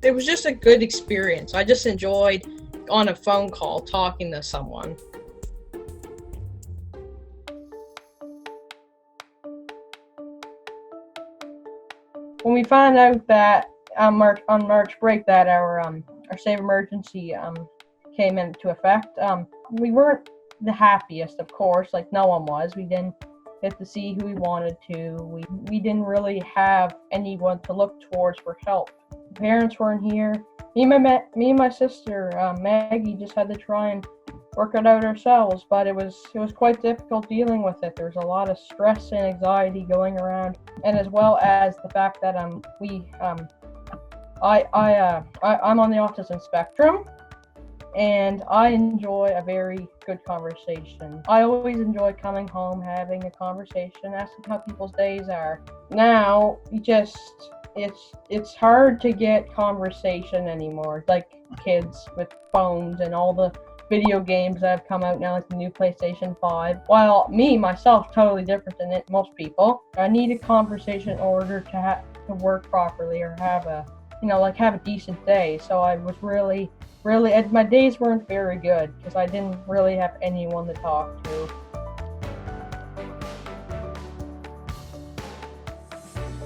It was just a good experience. I just enjoyed on a phone call talking to someone. When we found out that on March break that our state of emergency came into effect, we weren't the happiest, of course, like no one was. We didn't get to see who we wanted to. We didn't really have anyone to look towards for help. Parents weren't here. Me and my sister Maggie just had to try and work it out ourselves, but it was quite difficult dealing with it. There's a lot of stress and anxiety going around, and as well as the fact that I'm on the autism spectrum, and I enjoy a very good conversation. I always enjoy coming home, having a conversation, asking how people's days are. Now, it's hard to get conversation anymore, like kids with phones and all the video games that have come out now, like the new PlayStation 5. While myself, totally different than most people. I need a conversation in order to work properly or have a decent day. So I was really, my days weren't very good because I didn't really have anyone to talk to.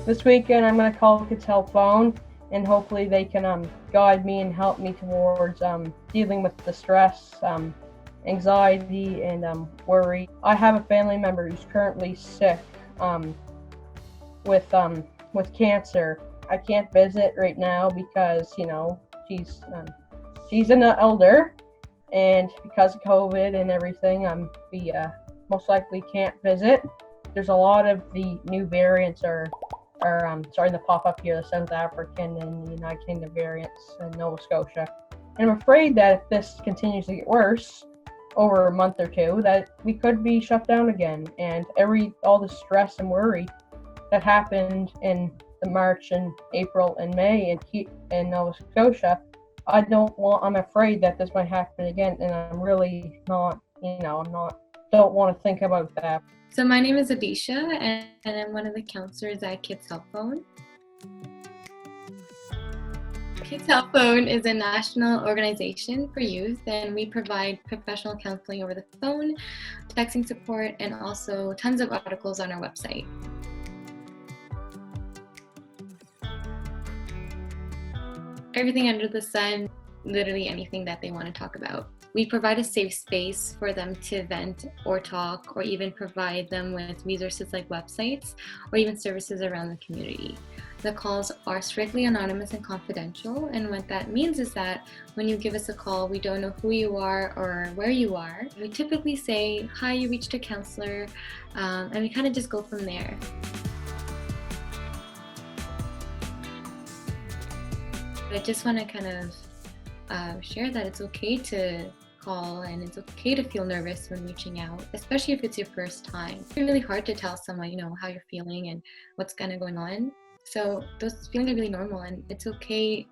This weekend, I'm going to call Kids Help Phone, and hopefully they can guide me and help me towards dealing with the stress, anxiety, and worry. I have a family member who's currently sick with cancer. I can't visit right now because she's an elder, and because of COVID and everything, we most likely can't visit. There's a lot of the new variants are starting to pop up here, the South African and the United Kingdom variants in Nova Scotia. And I'm afraid that if this continues to get worse over a month or two, that we could be shut down again. And all the stress and worry that happened in the March and April and May in Nova Scotia, I'm afraid that this might happen again, and I'm really don't want to think about that. So my name is Adisha, and I'm one of the counselors at Kids Help Phone. Kids Help Phone is a national organization for youth, and we provide professional counseling over the phone, texting support, and also tons of articles on our website. Everything under the sun, literally anything that they want to talk about. We provide a safe space for them to vent or talk, or even provide them with resources like websites or even services around the community. The calls are strictly anonymous and confidential, and what that means is that when you give us a call, we don't know who you are or where you are. We typically say, "Hi, you reached a counselor," and we kind of just go from there. I just want to kind of share that it's okay to call and it's okay to feel nervous when reaching out, especially if it's your first time. It's really hard to tell someone, how you're feeling and what's kind of going on. So those feelings are really normal, and it's okay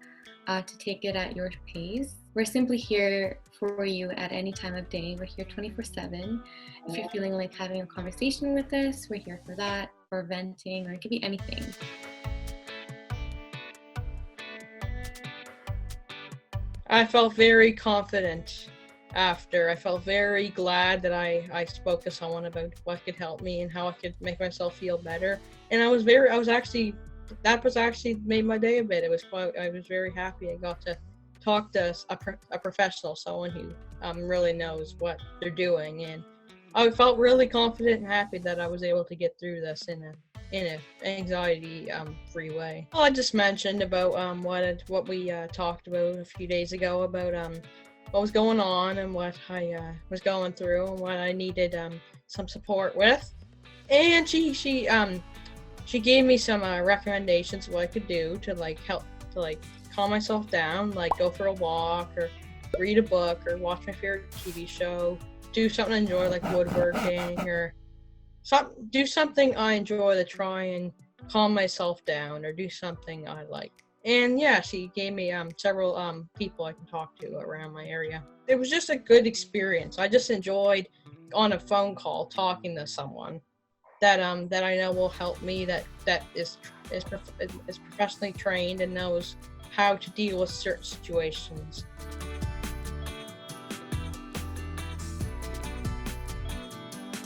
to take it at your pace. We're simply here for you at any time of day. We're here 24/7. If you're feeling like having a conversation with us, we're here for that, or venting, or it could be anything. I felt very confident after. I felt very glad that I spoke to someone about what could help me and how I could make myself feel better. And that was actually made my day a bit. I was very happy I got to talk to a professional, someone who really knows what they're doing. And I felt really confident and happy that I was able to get through this in an anxiety-free way. Well, I just mentioned about what we talked about a few days ago about what was going on and what I was going through and what I needed some support with. And she gave me some recommendations of what I could do to help to calm myself down, like go for a walk or read a book or watch my favorite TV show, do something I enjoy like woodworking or do something I enjoy to try and calm myself down or do something I like. And yeah, she gave me several people I can talk to around my area. It was just a good experience. I just enjoyed on a phone call talking to someone that I know will help me, that is professionally trained and knows how to deal with certain situations.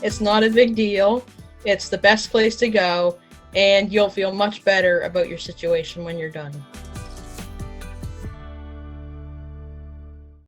It's not a big deal. It's the best place to go, and you'll feel much better about your situation when you're done.